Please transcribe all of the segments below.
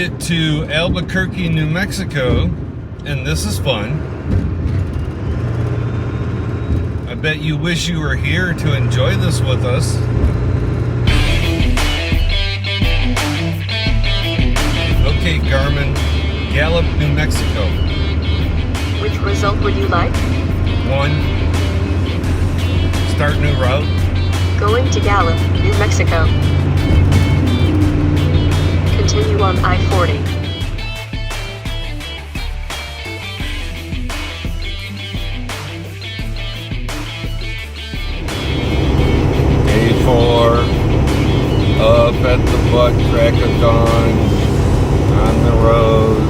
made it to Albuquerque, New Mexico, and this is fun. I bet you wish you were here to enjoy this with us. Okay, Garmin, Gallup, New Mexico. Which result would you like? 1. Start new route. Going to Gallup, New Mexico. Continue on I-40. Day 4. Up at the butt crack of dawn. On the road.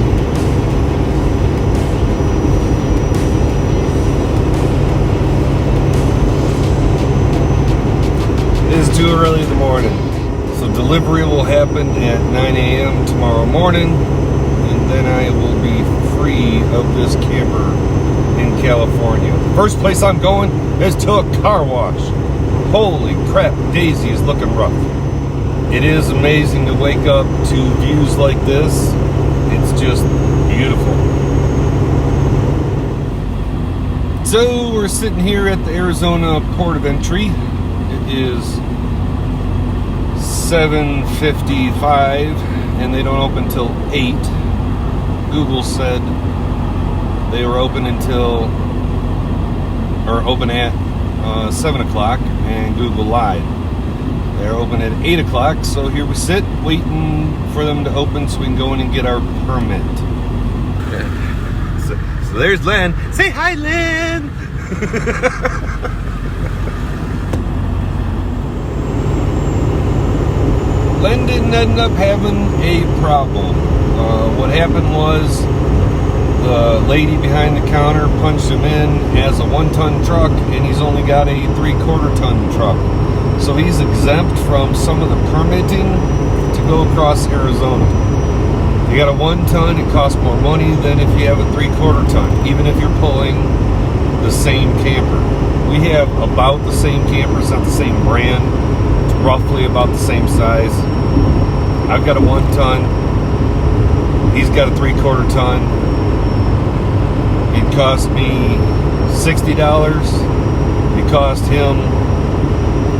It is too early in the morning. So delivery will happen at 9 a.m. tomorrow morning, and then I will be free of this camper in California. The first place I'm going is to a car wash. Holy crap, Daisy is looking rough. It is amazing to wake up to views like this. It's just beautiful. So we're sitting here at the Arizona port of entry. It is 7:55 and they don't open till 8. Google said they were open at 7 o'clock, and Google lied. They're open at 8 o'clock, so here we sit waiting for them to open so we can go in and get our permit. So there's Len. Say hi, Len! Len didn't end up having a problem. What happened was the lady behind the counter punched him in as a 1-ton truck, and he's only got a 3/4 ton truck. So he's exempt from some of the permitting to go across Arizona. If you got a 1-ton, it costs more money than if you have a 3/4 ton, even if you're pulling the same camper. We have about the same camper, it's not the same brand. It's roughly about the same size. I've got a 1-ton. He's got a 3/4 ton. It cost me $60. It cost him,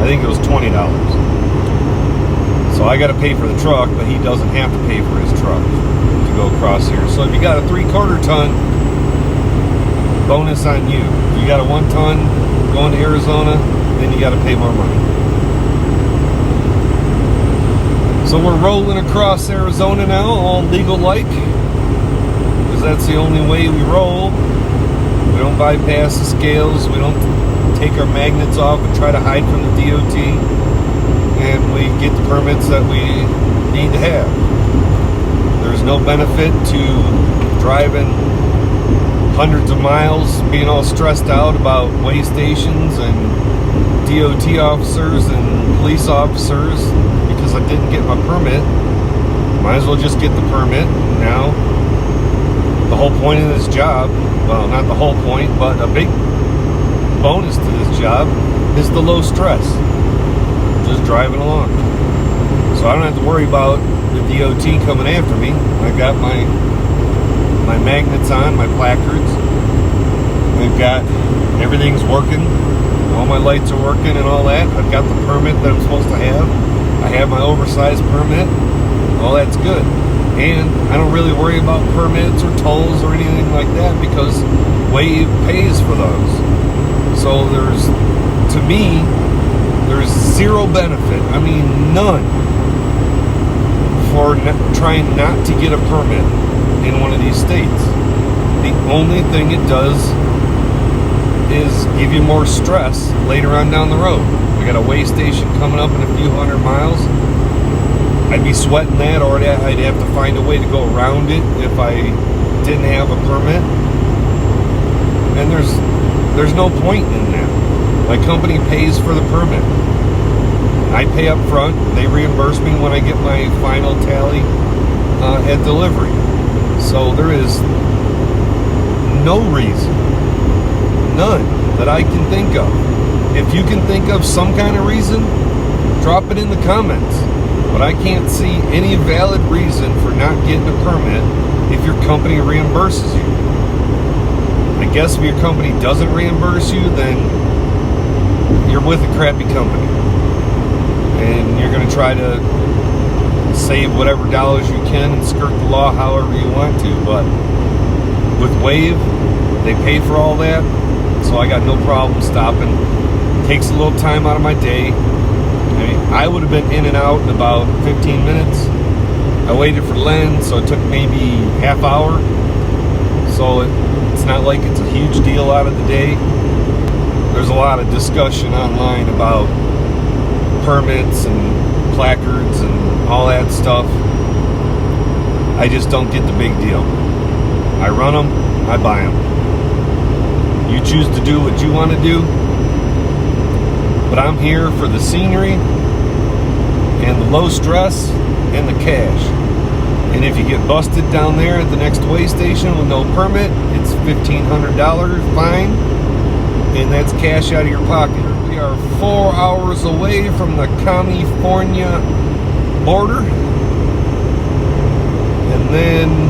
I think it was $20. So I got to pay for the truck, but he doesn't have to pay for his truck to go across here. So if you got a 3/4 ton, bonus on you. If you got a 1-ton going to Arizona, then you got to pay more money. So we're rolling across Arizona now, all legal-like, because that's the only way we roll. We don't bypass the scales. We don't take our magnets off and try to hide from the DOT. And we get the permits that we need to have. There's no benefit to driving hundreds of miles, being all stressed out about way stations and DOT officers and police officers because I didn't get my permit. Might as well just get the permit. Now, the whole point of this job, well, not the whole point, but a big bonus to this job is the low stress. Just driving along. So I don't have to worry about the DOT coming after me. I got my magnets on, my placards. We've got, everything's working. All my lights are working and all that. I've got the permit that I'm supposed to have. I have my oversized permit. All that's good. And I don't really worry about permits or tolls or anything like that because Wave pays for those. So to me, there's zero benefit, I mean none, for trying not to get a permit in one of these states. The only thing it does is give you more stress later on down the road. We got a way station coming up in a few hundred miles. I'd be sweating that, or I'd have to find a way to go around it if I didn't have a permit. And there's no point in that. My company pays for the permit. I pay up front. They reimburse me when I get my final tally at delivery. So there is no reason, none, that I can think of. If you can think of some kind of reason, drop it in the comments. But I can't see any valid reason for not getting a permit if your company reimburses you. I guess if your company doesn't reimburse you, then you're with a crappy company. And you're going to try to save whatever dollars you can and skirt the law however you want to. But with Wave, they pay for all that, so I got no problem stopping. Takes a little time out of my day. I mean, I would have been in and out in about 15 minutes. I waited for Len, so it took maybe half hour. So it's not like it's a huge deal out of the day. There's a lot of discussion online about permits and placards and all that stuff. I just don't get the big deal. I run them, I buy them. You choose to do what you want to do, but I'm here for the scenery and the low stress and the cash. And if you get busted down there at the next weigh station with no permit, it's $1,500 fine, and that's cash out of your pocket. We are 4 hours away from the California border, and then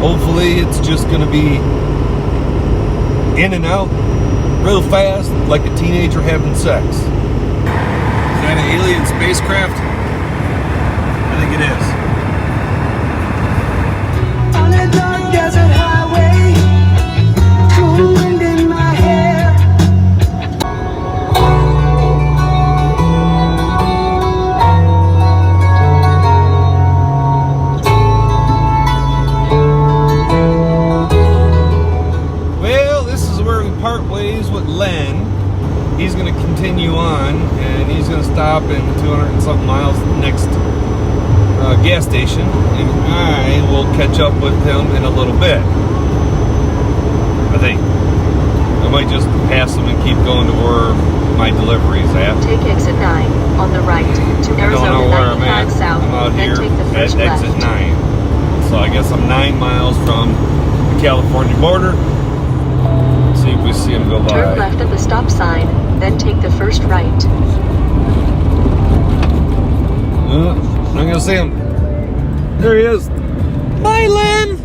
hopefully it's just going to be in and out real fast, like a teenager having sex. Is that an alien spacecraft? I think it is. On a dark desert highway, cool wind in my hair. Well, this is where we part ways with Len. He's going to continue on, and he's going to stop in 200 and something miles to the next gas station, and I will catch up with him in a little bit. I think I might just pass him and keep going to where my delivery is at. Take exit 9 on the right to I don't know Arizona where I'm at. 95 South, I'm out then here take the at first exit left. 9. So I guess I'm 9 miles from the California border. Let's see if we see him go Turn by. left at the stop sign, then take the first right. I'm gonna see him. There he is. Bye, Len.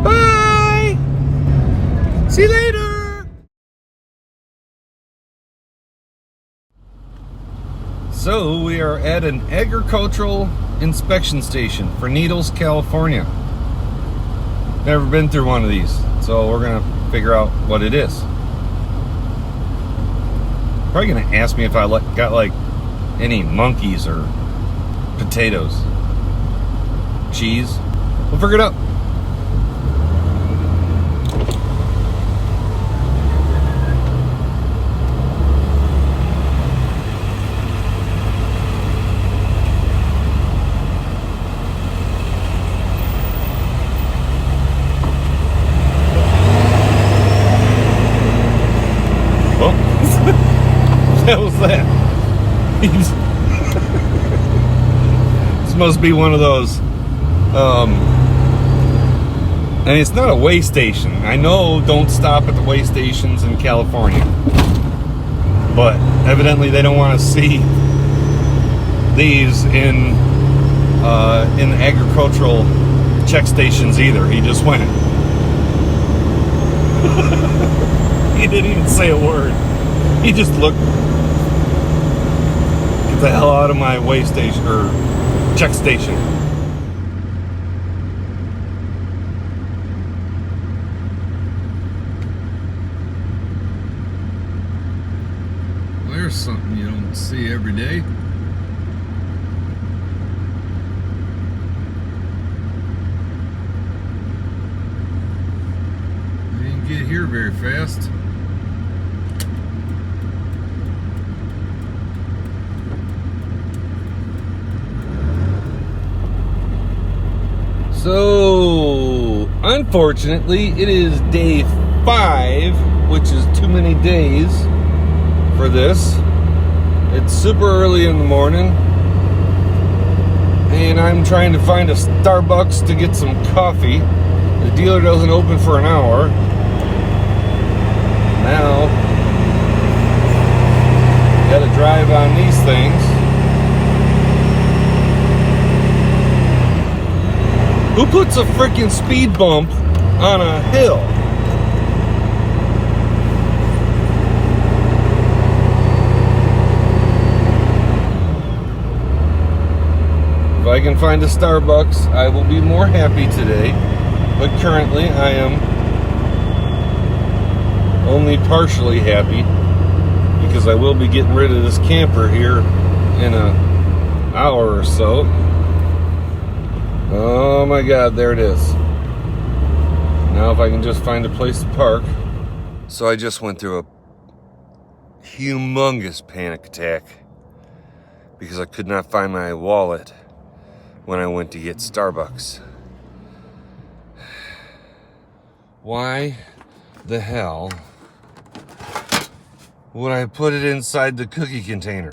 Bye. See you later. So we are at an agricultural inspection station for Needles, California. Never been through one of these, so we're gonna figure out what it is. Probably gonna ask me if I got like any monkeys or potatoes, cheese. We'll figure it out. Well, that was that. This must be one of those. And it's not a weigh station. I know don't stop at the weigh stations in California, but evidently they don't want to see these in the agricultural check stations either. He just went. He didn't even say a word. He just looked. Get the hell out of my weigh station or check station. There's something you don't see every day. You didn't get here very fast. So, unfortunately, it is day 5, which is too many days for this. It's super early in the morning, and I'm trying to find a Starbucks to get some coffee. The dealer doesn't open for an hour. Now, gotta drive on these things. Who puts a freaking speed bump on a hill? If I can find a Starbucks, I will be more happy today. But currently, I am only partially happy because I will be getting rid of this camper here in an hour or so. Oh my God, there it is. Now if I can just find a place to park. So I just went through a humongous panic attack because I could not find my wallet when I went to get Starbucks. Why the hell would I put it inside the cookie container?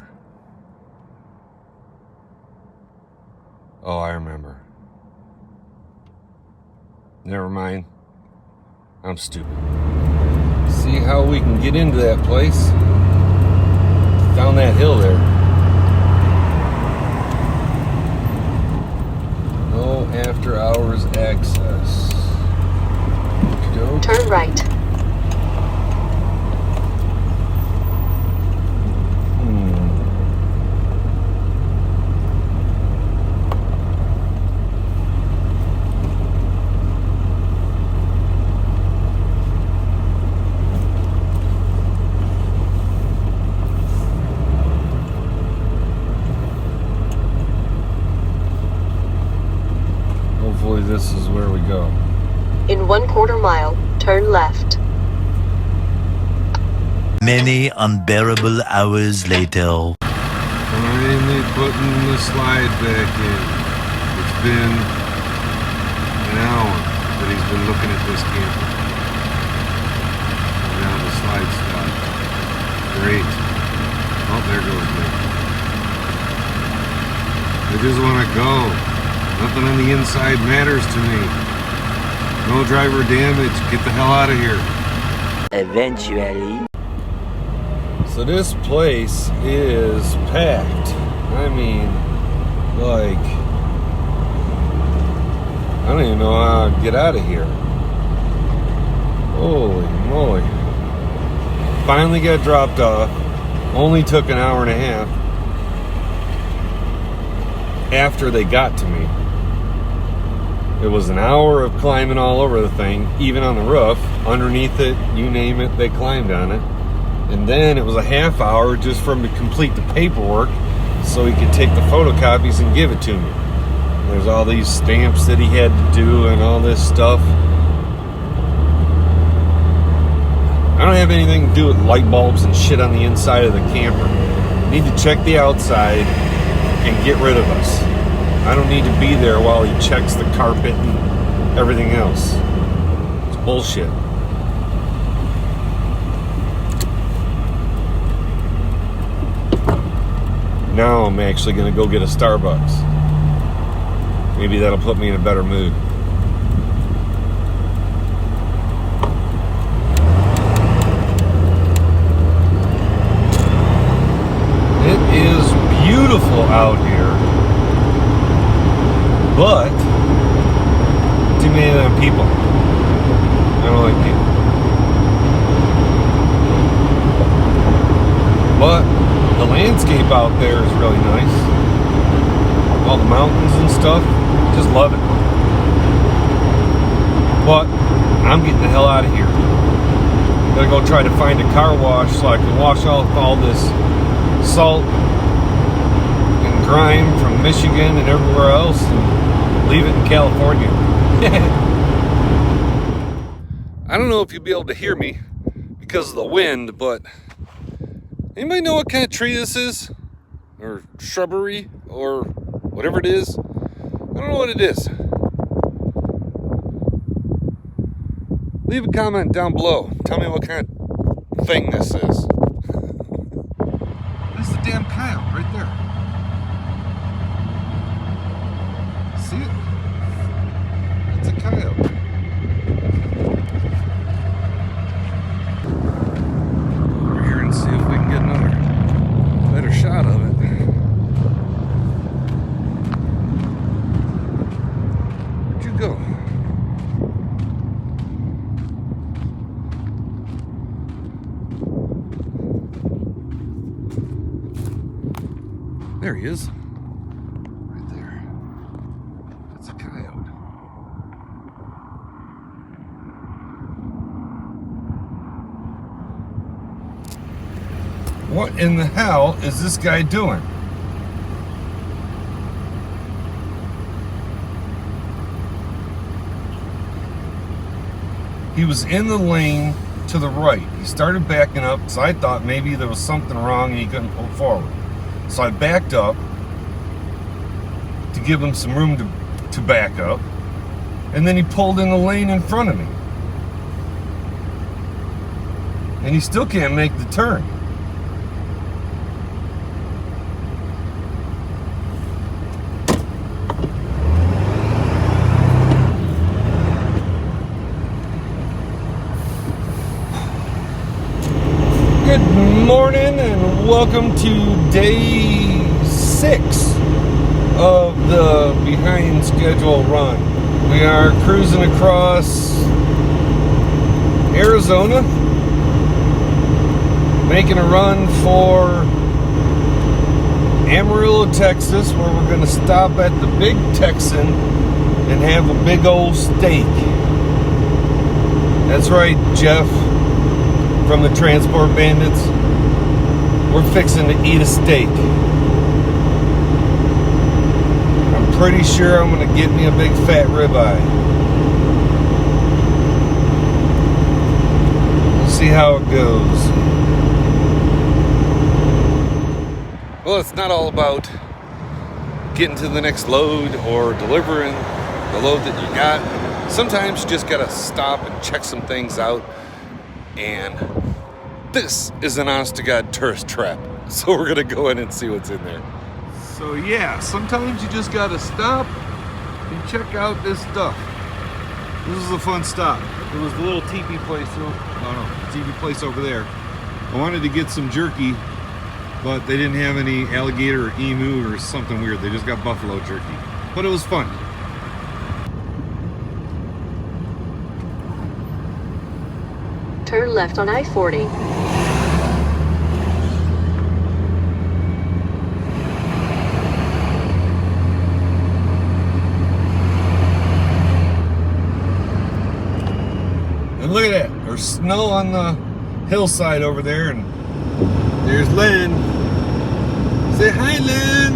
Oh, I remember. Never mind. I'm stupid. See how we can get into that place. Down that hill there. No after hours access. Okey-doke. Turn right. Hopefully this is where we go. In 1/4 mile, turn left. Many unbearable hours later. Finally putting the slide back in. It's been an hour that he's been looking at this camper. Now the slide stopped. Great. Oh, there goes me. I just want to go. Nothing on the inside matters to me. No driver damage. Get the hell out of here. Eventually. So this place is packed. I mean, like, I don't even know how to get out of here. Holy moly. Finally got dropped off. Only took an hour and a half after they got to me. It was an hour of climbing all over the thing, even on the roof, underneath it, you name it, they climbed on it. And then it was a half hour just for him to complete the paperwork so he could take the photocopies and give it to me. There's all these stamps that he had to do and all this stuff. I don't have anything to do with light bulbs and shit on the inside of the camper. I need to check the outside and get rid of us. I don't need to be there while he checks the carpet and everything else. It's bullshit. Now I'm actually going to go get a Starbucks. Maybe that'll put me in a better mood. It is beautiful out here, but too many of them people. I don't like people. But the landscape out there is really nice. All the mountains and stuff. Just love it. But I'm getting the hell out of here. Gotta go try to find a car wash so I can wash off all this salt and grime from Michigan and everywhere else and leave it in California. I don't know if you'll be able to hear me because of the wind, but anybody know what kind of tree this is? Or shrubbery? Or whatever it is? I don't know what it is. Leave a comment down below. Tell me what kind of thing this is. That's the damn coyote right there. See it? It's a coyote. Over here and see if we can get another better shot of it. Where'd you go? There he is. Right there. That's a coyote. What in the hell is this guy doing? He was in the lane to the right. He started backing up, so I thought maybe there was something wrong and he couldn't pull forward. So I backed up to give him some room to back up, and then he pulled in the lane in front of me. And he still can't make the turn. Good morning and welcome to day 6 of the behind schedule run. We are cruising across Arizona, making a run for Amarillo, Texas, where we're going to stop at the Big Texan and have a big old steak. That's right, Jeff from the Transport Bandits. We're fixing to eat a steak. I'm pretty sure I'm going to get me a big fat ribeye. We'll see how it goes. Well, it's not all about getting to the next load or delivering the load that you got. Sometimes you just got to stop and check some things out. And this is an honest-to-God tourist trap. So we're going to go in and see what's in there. So yeah, sometimes you just got to stop and check out this stuff. This is a fun stop. There was a little teepee place, teepee place over there. I wanted to get some jerky, but they didn't have any alligator or emu or something weird. They just got buffalo jerky. But it was fun. Turn left on I-40. And look at that. There's snow on the hillside over there, and there's Lynn. Say hi, Lynn.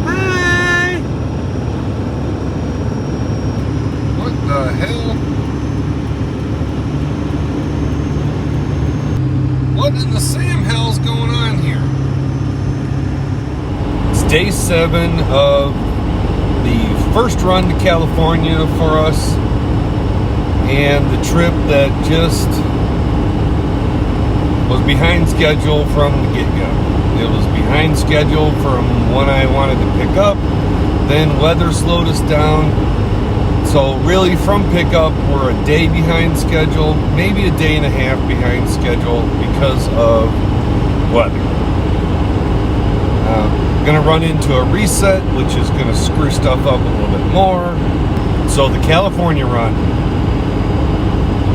Hi. What the hell? What in the Sam hell's going on here? It's day 7 of the first run to California for us, and the trip that just was behind schedule from the get-go. It was behind schedule from when I wanted to pick up, then weather slowed us down. So really from pickup, we're a day behind schedule, maybe a day and a half behind schedule because of weather. Gonna run into a reset, which is gonna screw stuff up a little bit more. So the California run,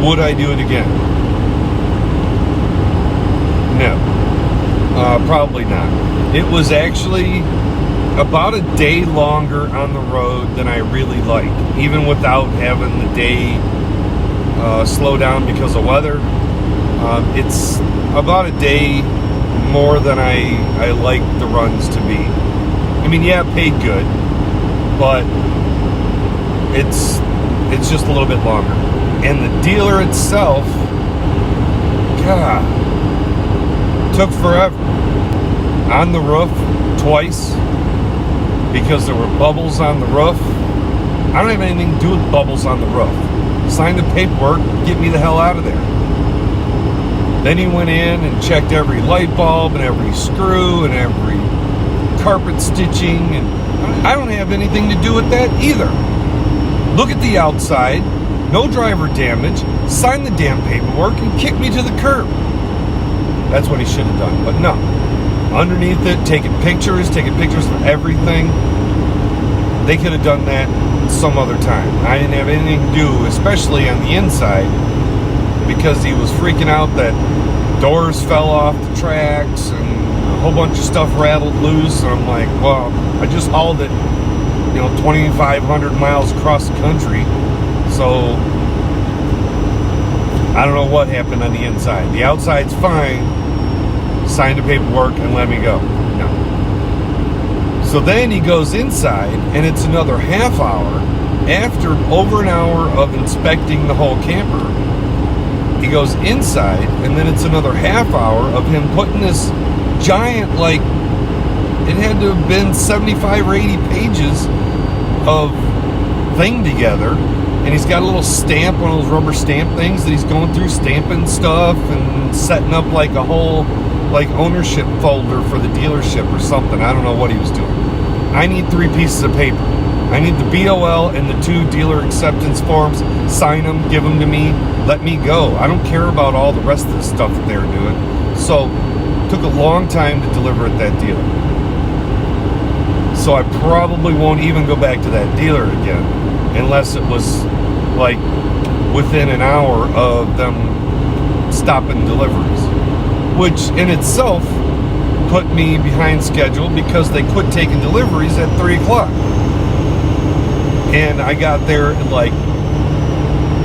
would I do it again? No, probably not. It was actually about a day longer on the road than I really like, even without having the day slow down because of weather. It's about a day more than I like the runs to be. I mean, yeah, paid good, but it's just a little bit longer. And the dealer itself, God, took forever. On the roof twice, because there were bubbles on the roof. I don't have anything to do with bubbles on the roof. Sign the paperwork, get me the hell out of there. Then he went in and checked every light bulb and every screw and every carpet stitching, and I don't have anything to do with that either. Look at the outside, no driver damage, sign the damn paperwork and kick me to the curb. That's what he should have done, but no. Underneath it, taking pictures of everything. They could have done that some other time. I didn't have anything to do, especially on the inside, because he was freaking out that doors fell off the tracks and whole bunch of stuff rattled loose, and I'm like, well, I just hauled it, 2,500 miles across the country, so I don't know what happened on the inside. The outside's fine. Signed the paperwork and let me go. No. So then he goes inside, and it's another half hour after over an hour of inspecting the whole camper. He goes inside, and then it's another half hour of him putting this giant, like, it had to have been 75 or 80 pages of thing together. And he's got a little stamp, one of those rubber stamp things that he's going through, stamping stuff and setting up like a whole, like, ownership folder for the dealership or something. I don't know what he was doing. I need 3 pieces of paper. I need the BOL and the 2 dealer acceptance forms. Sign them, give them to me, let me go. I don't care about all the rest of the stuff that they were doing. So, it took a long time to deliver at that dealer. So I probably won't even go back to that dealer again, unless it was like within an hour of them stopping deliveries, which in itself put me behind schedule because they quit taking deliveries at 3 o'clock. And I got there at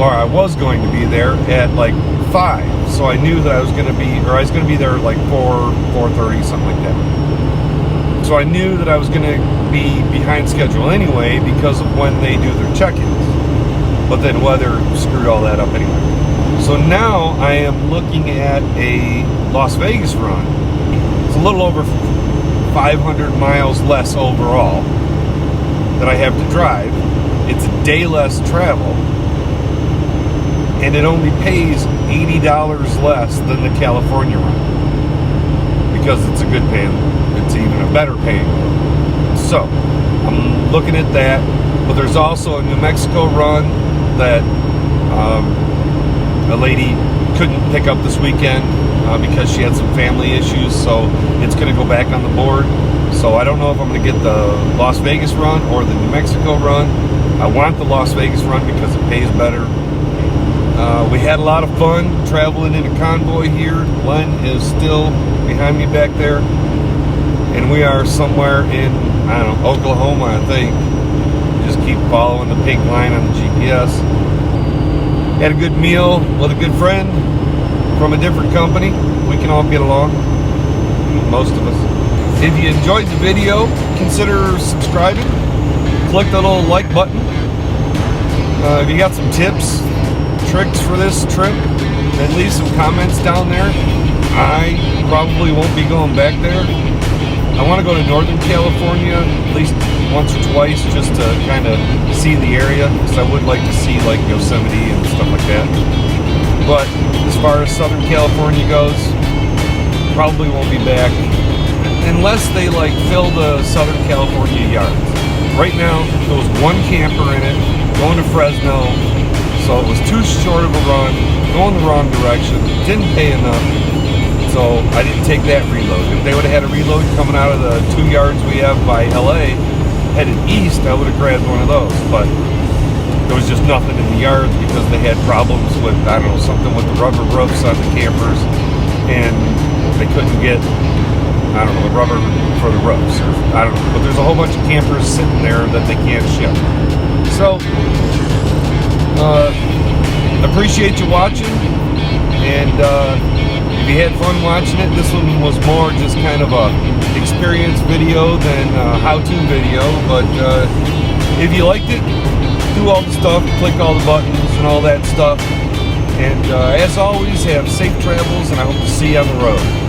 I was going to be there at like 5. So I knew that I was going to be there at like 4:30, something like that. So I knew that I was going to be behind schedule anyway because of when they do their check-ins. But then weather screwed all that up anyway. So now I am looking at a Las Vegas run. It's a little over 500 miles less overall that I have to drive. It's a day less travel. And it only pays $80 less than the California run. Because it's a good paying, it's even a better paying. So, I'm looking at that. But there's also a New Mexico run that a lady couldn't pick up this weekend because she had some family issues. So, it's going to go back on the board. So, I don't know if I'm going to get the Las Vegas run or the New Mexico run. I want the Las Vegas run because it pays better. We had a lot of fun traveling in a convoy here. Len is still behind me back there. And we are somewhere in, I don't know, Oklahoma, I think. Just keep following the pink line on the GPS. Had a good meal with a good friend from a different company. We can all get along. Most of us. If you enjoyed the video, consider subscribing. Click the little like button. If you got some tips, tricks for this trip, then leave some comments down there. I probably won't be going back there. I want to go to Northern California at least once or twice just to kind of see the area, because I would like to see like Yosemite and stuff like that. But as far as Southern California goes, probably won't be back unless they like fill the Southern California yards. Right now, there was one camper in it going to Fresno. So it was too short of a run, going the wrong direction, didn't pay enough, so I didn't take that reload. If they would have had a reload coming out of the 2 yards we have by LA, headed east, I would have grabbed one of those, but there was just nothing in the yards because they had problems with, I don't know, something with the rubber roofs on the campers, and they couldn't get, I don't know, the rubber for the roofs, or I don't know, but there's a whole bunch of campers sitting there that they can't ship. So, appreciate you watching, and if you had fun watching it, this one was more just kind of a experience video than a how-to video, but if you liked it, do all the stuff, click all the buttons and all that stuff, and as always, have safe travels, and I hope to see you on the road.